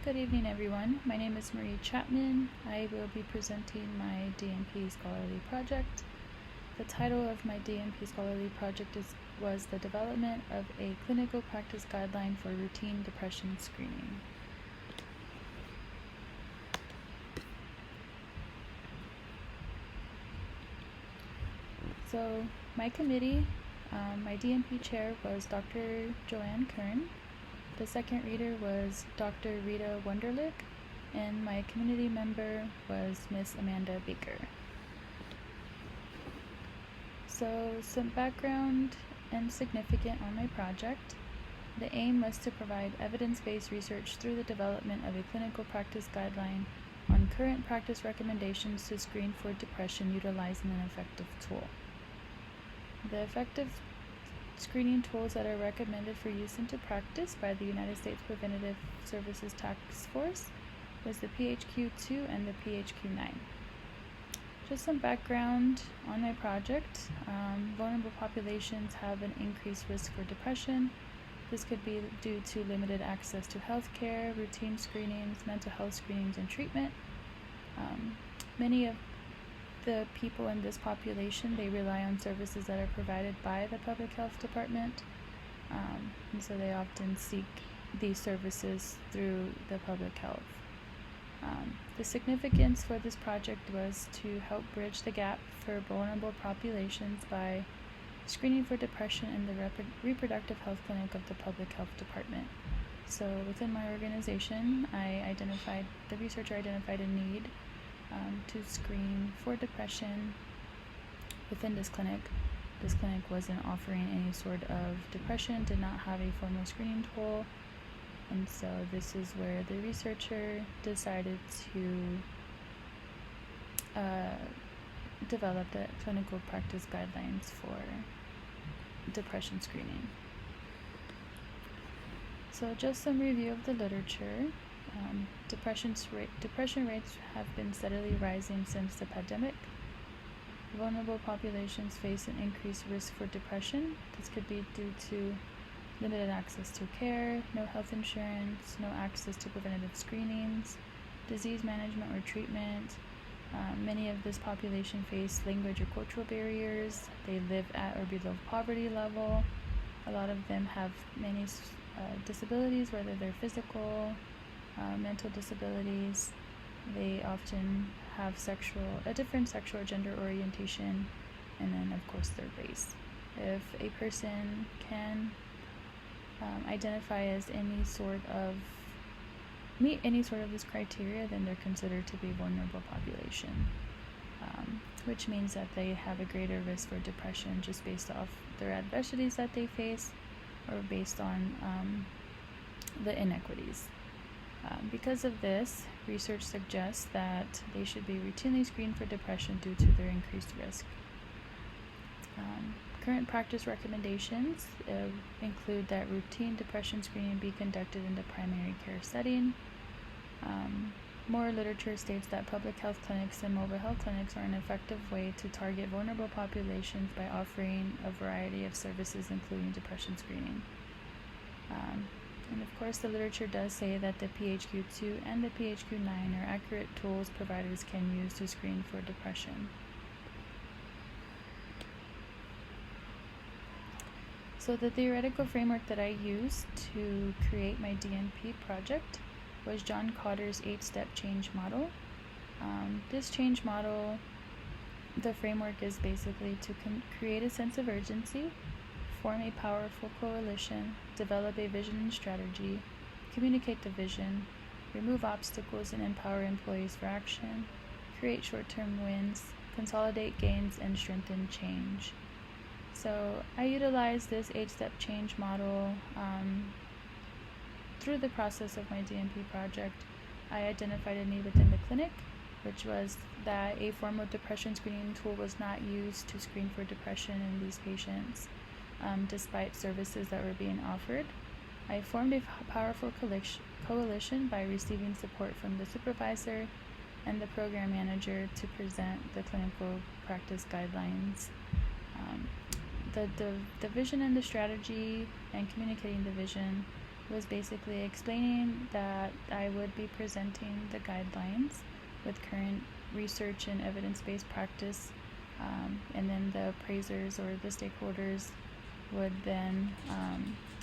Good evening, everyone. My name is Marie Chatmon. I will be presenting my DNP Scholarly Project. The title of my DNP Scholarly Project was the development of a clinical practice guideline for routine depression screening. So my committee, my DNP chair was Dr. Joanne Kern. The second reader was Dr. Rita Wunderlich, and my community member was Miss Amanda Baker. So some background and significant on my project. The aim was to provide evidence-based research through the development of a clinical practice guideline on current practice recommendations to screen for depression utilizing an effective tool. The effective screening tools that are recommended for use into practice by the United States Preventative Services Task Force was the PHQ-2 and the PHQ-9. Just some background on my project. Vulnerable populations have an increased risk for depression. This could be due to limited access to health care, routine screenings, mental health screenings, and treatment. Many of the people in this population, they rely on services that are provided by the public health department, and so they often seek these services through the public health. The significance for this project was to help bridge the gap for vulnerable populations by screening for depression in the reproductive health clinic of the public health department. So within my organization, the researcher identified a need to screen for depression within this clinic. This clinic wasn't offering any sort of depression, did not have a formal screening tool, and so this is where the researcher decided to develop the clinical practice guidelines for depression screening. So just some review of the literature. Depression rates have been steadily rising since the pandemic. Vulnerable populations face an increased risk for depression. This could be due to limited access to care, no health insurance, no access to preventative screenings, disease management or treatment. Many of this population face language or cultural barriers. They live at or below poverty level. A lot of them have many disabilities, whether they're physical, mental disabilities. They often have a different sexual or gender orientation, and then of course their race. If a person can identify as meet any sort of this criteria, then they're considered to be a vulnerable population, which means that they have a greater risk for depression just based off their adversities that they face or based on the inequities. Because of this, research suggests that they should be routinely screened for depression due to their increased risk. Current practice recommendations include that routine depression screening be conducted in the primary care setting. More literature states that public health clinics and mobile health clinics are an effective way to target vulnerable populations by offering a variety of services, including depression screening. And of course, the literature does say that the PHQ-2 and the PHQ-9 are accurate tools providers can use to screen for depression. So the theoretical framework that I used to create my DNP project was John Cotter's 8-step change model. This change model, the framework is basically to create a sense of urgency, form a powerful coalition, develop a vision and strategy, communicate the vision, remove obstacles and empower employees for action, create short-term wins, consolidate gains, and strengthen change. So I utilized this 8-step change model through the process of my DNP project. I identified a need within the clinic, which was that a formal depression screening tool was not used to screen for depression in these patients, despite services that were being offered. I formed a powerful coalition by receiving support from the supervisor and the program manager to present the clinical practice guidelines. The vision and the strategy and communicating the vision was basically explaining that I would be presenting the guidelines with current research and evidence-based practice, and then the appraisers or the stakeholders would then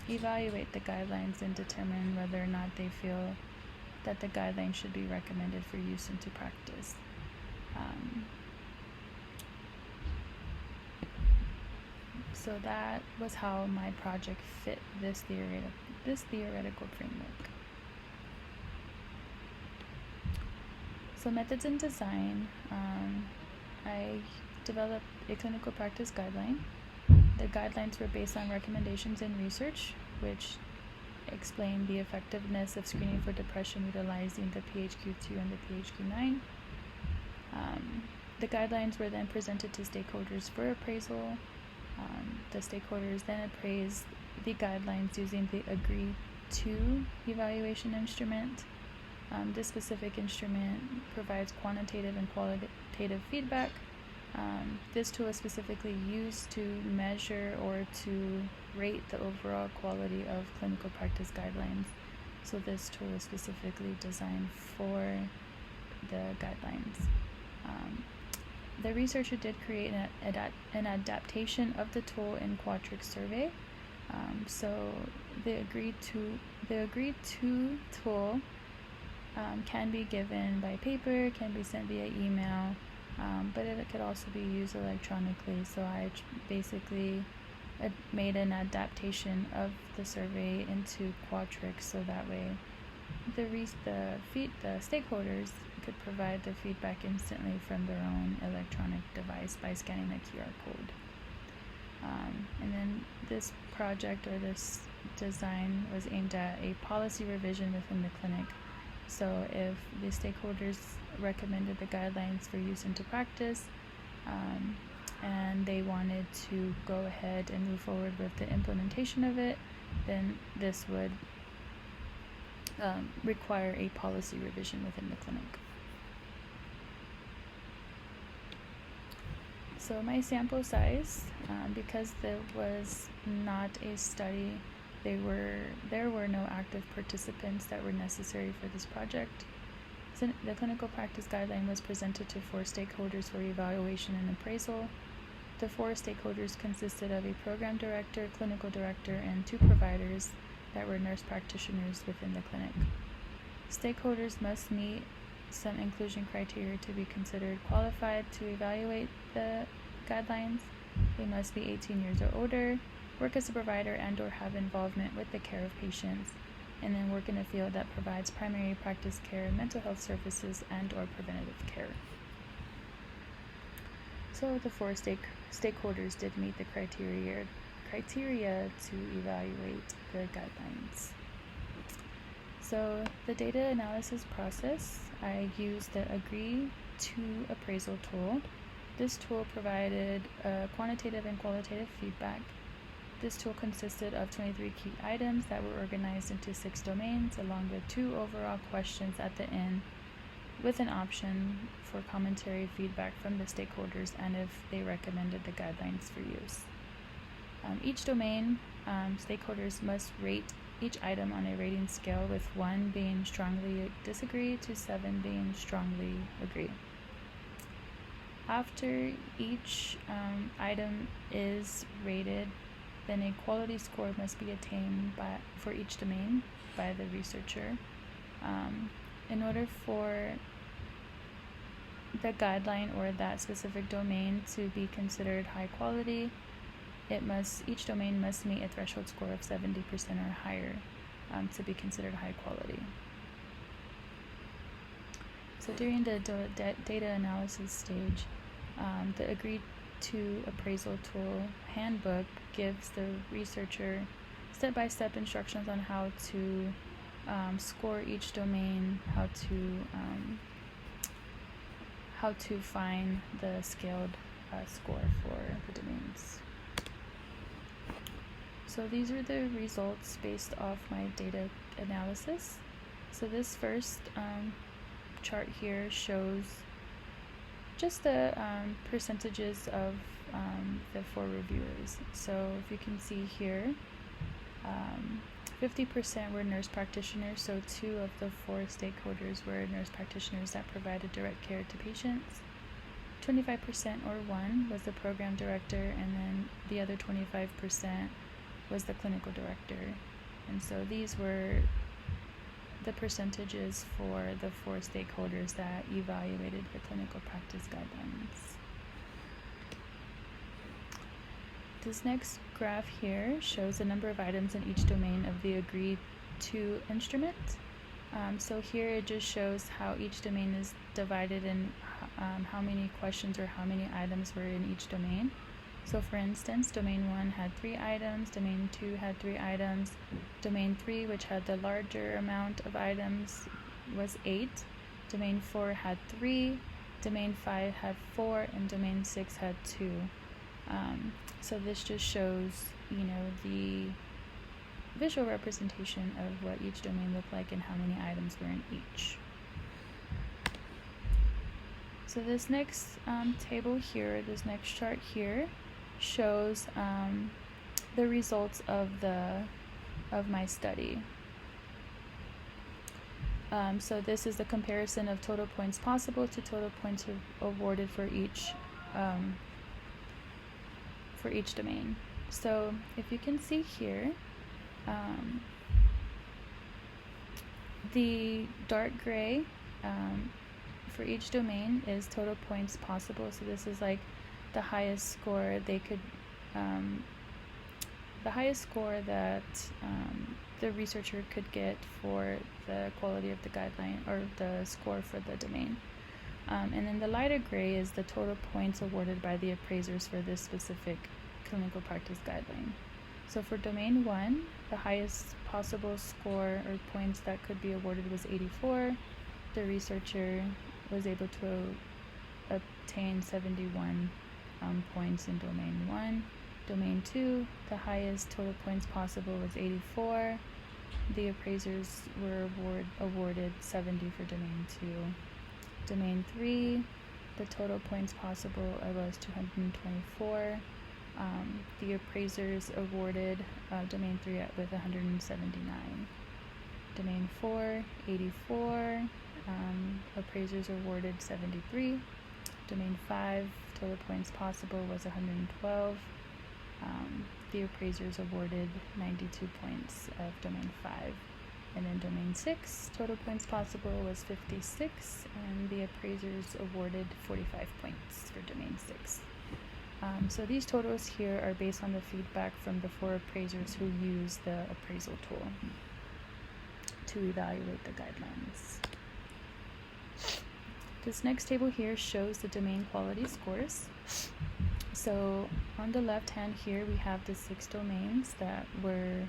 evaluate the guidelines and determine whether or not they feel that the guidelines should be recommended for use into practice. So that was how my project fit this theoretical framework. So methods and design, I developed a clinical practice guideline. The guidelines were based on recommendations in research, which explained the effectiveness of screening for depression utilizing the PHQ-2 and the PHQ-9. The guidelines were then presented to stakeholders for appraisal. The stakeholders then appraised the guidelines using the Agree-2 evaluation instrument. This specific instrument provides quantitative and qualitative feedback. This tool is specifically used to measure or to rate the overall quality of clinical practice guidelines. So this tool is specifically designed for the guidelines. The researcher did create an adaptation of the tool in Qualtrics survey. So the Agree-2 tool can be given by paper, can be sent via email, but it could also be used electronically. So I basically made an adaptation of the survey into Qualtrics, so that way the stakeholders could provide the feedback instantly from their own electronic device by scanning the QR code. And then this project or this design was aimed at a policy revision within the clinic. So if the stakeholders recommended the guidelines for use into practice, and they wanted to go ahead and move forward with the implementation of it, then this would require a policy revision within the clinic. So my sample size, because there was not a study, there were no active participants that were necessary for this project. So the clinical practice guideline was presented to 4 stakeholders for evaluation and appraisal. The 4 stakeholders consisted of a program director, clinical director, and 2 providers that were nurse practitioners within the clinic. Stakeholders must meet some inclusion criteria to be considered qualified to evaluate the guidelines. They must be 18 years or older, work as a provider and or have involvement with the care of patients, and then work in a field that provides primary practice care, mental health services, and or preventative care. So the 4 stakeholders did meet the criteria to evaluate the guidelines. So the data analysis process, I used the Agree-2 appraisal tool. This tool provided quantitative and qualitative feedback. This tool consisted of 23 key items that were organized into 6 domains, along with 2 overall questions at the end, with an option for commentary feedback from the stakeholders and if they recommended the guidelines for use. Each domain, stakeholders must rate each item on a rating scale, with 1 being strongly disagree to 7 being strongly agree. After each item is rated, then a quality score must be attained for each domain by the researcher. In order for the guideline or that specific domain to be considered high quality, each domain must meet a threshold score of 70% or higher to be considered high quality. So during the data analysis stage, the Agree-2 appraisal tool handbook gives the researcher step-by-step instructions on how to score each domain, how to find the scaled score for the domains. So these are the results based off my data analysis. So this first chart here shows just the percentages of the 4 reviewers. So if you can see here, 50% were nurse practitioners, so 2 of the 4 stakeholders were nurse practitioners that provided direct care to patients. 25% or 1 was the program director, and then the other 25% was the clinical director. And so these were the percentages for the 4 stakeholders that evaluated the clinical practice guidelines. This next graph here shows the number of items in each domain of the agreed to instrument. So here it just shows how each domain is divided and how many questions or how many items were in each domain. So for instance, domain 1 had 3 items, domain 2 had 3 items, domain 3, which had the larger amount of items, was 8, domain 4 had 3, domain 5 had 4, and domain 6 had 2. So this just shows, the visual representation of what each domain looked like and how many items were in each. So this next table here, this next chart here, shows the results of my study. So this is the comparison of total points possible to total points awarded for each domain. So if you can see here, the dark gray for each domain is total points possible. So this is like the highest score they could, the highest score that the researcher could get for the quality of the guideline or the score for the domain. And then the lighter gray is the total points awarded by the appraisers for this specific clinical practice guideline. So for domain 1, the highest possible score or points that could be awarded was 84. The researcher was able to obtain 71 points in domain 1. Domain 2, the highest total points possible was 84. The appraisers were awarded 70 for domain 2. Domain 3, the total points possible was 224. The appraisers awarded domain 3 with 179. Domain 4, 84. Appraisers awarded 73. Domain 5, total points possible was 112. The appraisers awarded 92 points of domain 5. And then domain 6, total points possible was 56, and the appraisers awarded 45 points for domain 6. So these totals here are based on the feedback from the 4 appraisers who used the appraisal tool to evaluate the guidelines. This next table here shows the domain quality scores. So on the left hand here we have the 6 domains that were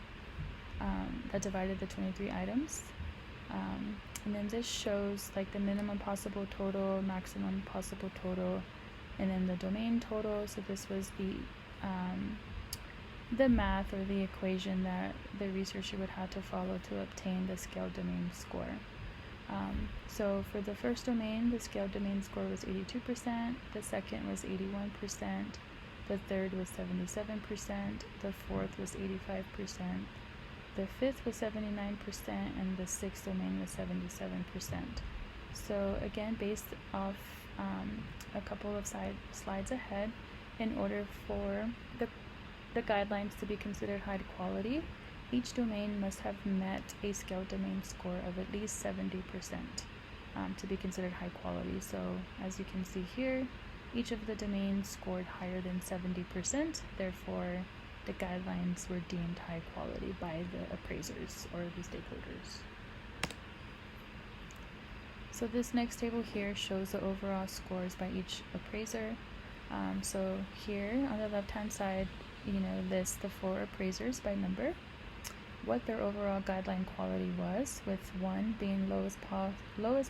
that divided the 23 items, and then this shows like the minimum possible total, maximum possible total, and then the domain total. So this was the math or the equation that the researcher would have to follow to obtain the scale domain score. So for the first domain, the scale domain score was 82%, the second was 81%, the third was 77%, the fourth was 85%, the fifth was 79%, and the sixth domain was 77%. So again, based off a couple of slides ahead, in order for the guidelines to be considered high quality, each domain must have met a scale domain score of at least 70% to be considered high quality. So as you can see here, each of the domains scored higher than 70%, therefore the guidelines were deemed high quality by the appraisers or the stakeholders. So this next table here shows the overall scores by each appraiser. So here on the left hand side, lists the 4 appraisers by number, what their overall guideline quality was, with 1 being lowest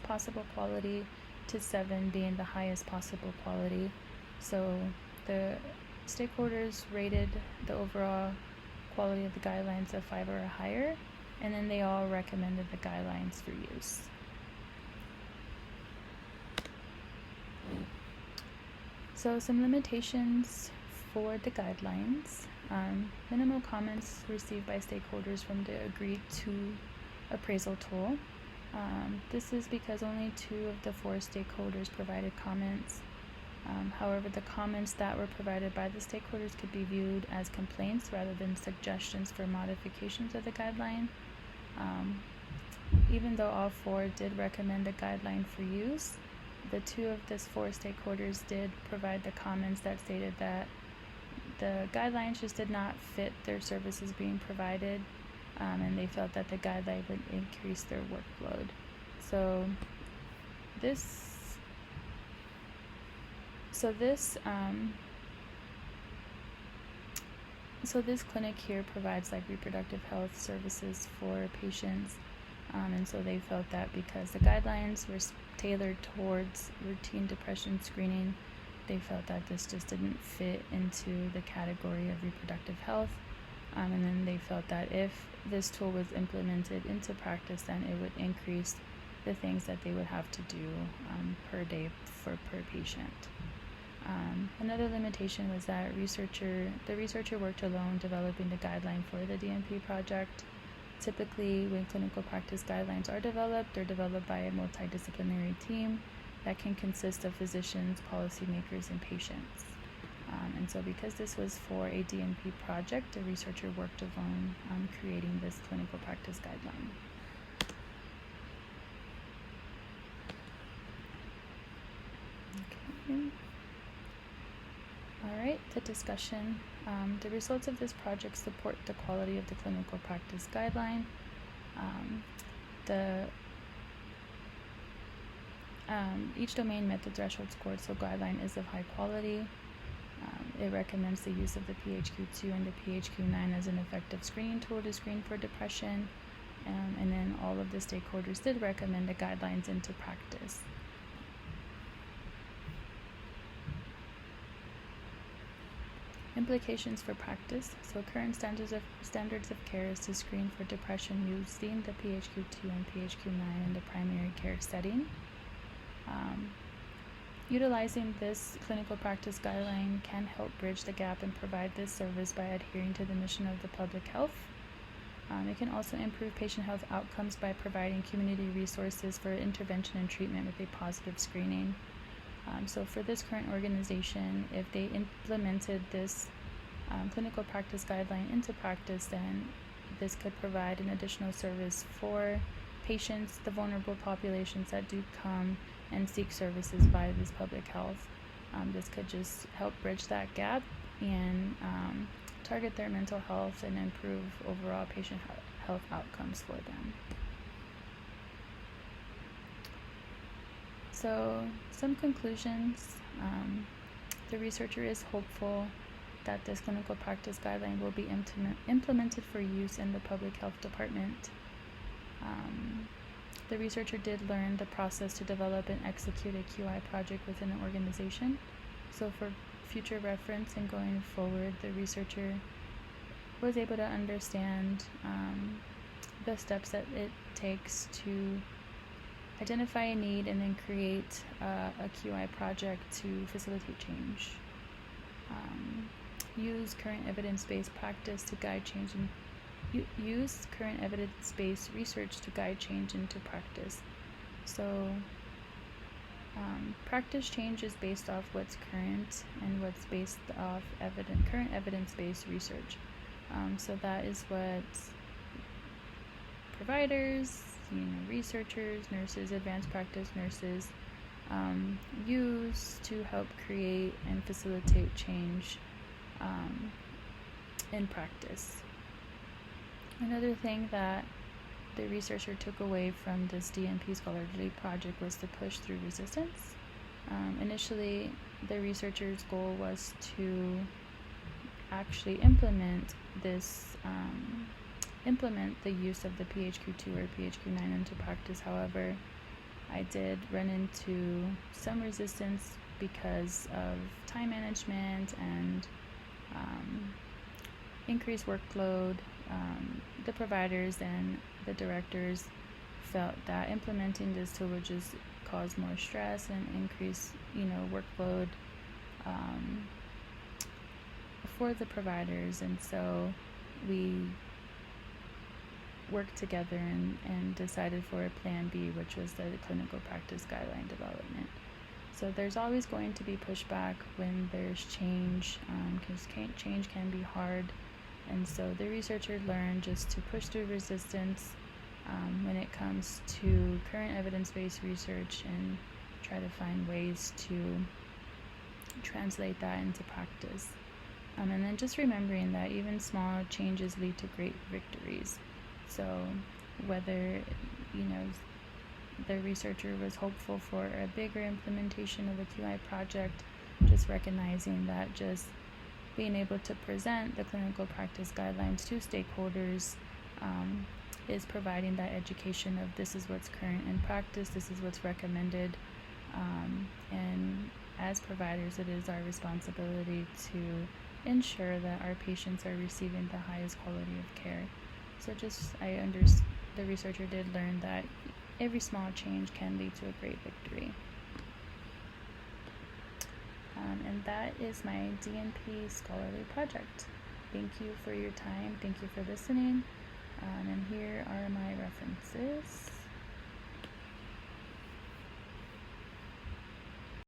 possible quality to 7 being the highest possible quality. So the stakeholders rated the overall quality of the guidelines of 5 or higher, and then they all recommended the guidelines for use. So some limitations for the guidelines. Minimal comments received by stakeholders from the agreed to appraisal tool. This is because only 2 of the 4 stakeholders provided comments. However, the comments that were provided by the stakeholders could be viewed as complaints rather than suggestions for modifications of the guideline. Even though all 4 did recommend the guideline for use, the 2 of these 4 stakeholders did provide the comments that stated that the guidelines just did not fit their services being provided, and they felt that the guideline would increase their workload. So this clinic here provides like reproductive health services for patients, and so they felt that because the guidelines were tailored towards routine depression screening, they felt that this just didn't fit into the category of reproductive health, and then they felt that if this tool was implemented into practice, then it would increase the things that they would have to do per day per patient. Another limitation was that the researcher worked alone developing the guideline for the DNP project. Typically, when clinical practice guidelines are developed, they're developed by a multidisciplinary team that can consist of physicians, policymakers, and patients. And so because this was for a DNP project, the researcher worked alone on creating this clinical practice guideline. Okay. All right, the discussion. The results of this project support the quality of the clinical practice guideline. Each domain met the threshold scored, so guideline is of high quality. It recommends the use of the PHQ-2 and the PHQ-9 as an effective screening tool to screen for depression, and then all of the stakeholders did recommend the guidelines into practice. Implications for practice. So current standards of care is to screen for depression using the PHQ-2 and PHQ-9 in the primary care setting. Utilizing this clinical practice guideline can help bridge the gap and provide this service by adhering to the mission of the public health. It can also improve patient health outcomes by providing community resources for intervention and treatment with a positive screening. So for this current organization, if they implemented this clinical practice guideline into practice, then this could provide an additional service for patients, the vulnerable populations that do come and seek services via this public health. This could just help bridge that gap and target their mental health and improve overall patient health outcomes for them. So, some conclusions. The researcher is hopeful that this clinical practice guideline will be implemented for use in the public health department. The researcher did learn the process to develop and execute a QI project within an organization. So for future reference and going forward, the researcher was able to understand the steps that it takes to identify a need and then create a QI project to facilitate change. Use current evidence-based practice to guide change and use current evidence-based research to guide change into practice. So practice change is based off what's current and what's based off current evidence-based research. So that is what providers, researchers, nurses, advanced practice nurses use to help create and facilitate change in practice. Another thing that the researcher took away from this DNP scholarly project was to push through resistance. Initially, the researcher's goal was to actually implement the use of the PHQ-2 or PHQ-9 into practice. However, I did run into some resistance because of time management and increased workload. The providers and the directors felt that implementing this tool would just cause more stress and increase, workload for the providers, and so we worked together and decided for a plan B, which was the clinical practice guideline development. So there's always going to be pushback when there's change, because change can be hard, and so the researcher learned just to push through resistance when it comes to current evidence-based research and try to find ways to translate that into practice. And then just remembering that even small changes lead to great victories. So whether, the researcher was hopeful for a bigger implementation of the QI project, just recognizing that just being able to present the clinical practice guidelines to stakeholders is providing that education of this is what's current in practice, this is what's recommended, and as providers it is our responsibility to ensure that our patients are receiving the highest quality of care. So the researcher did learn that every small change can lead to a great victory. And that is my DNP scholarly project. Thank you for your time. Thank you for listening. And here are my references.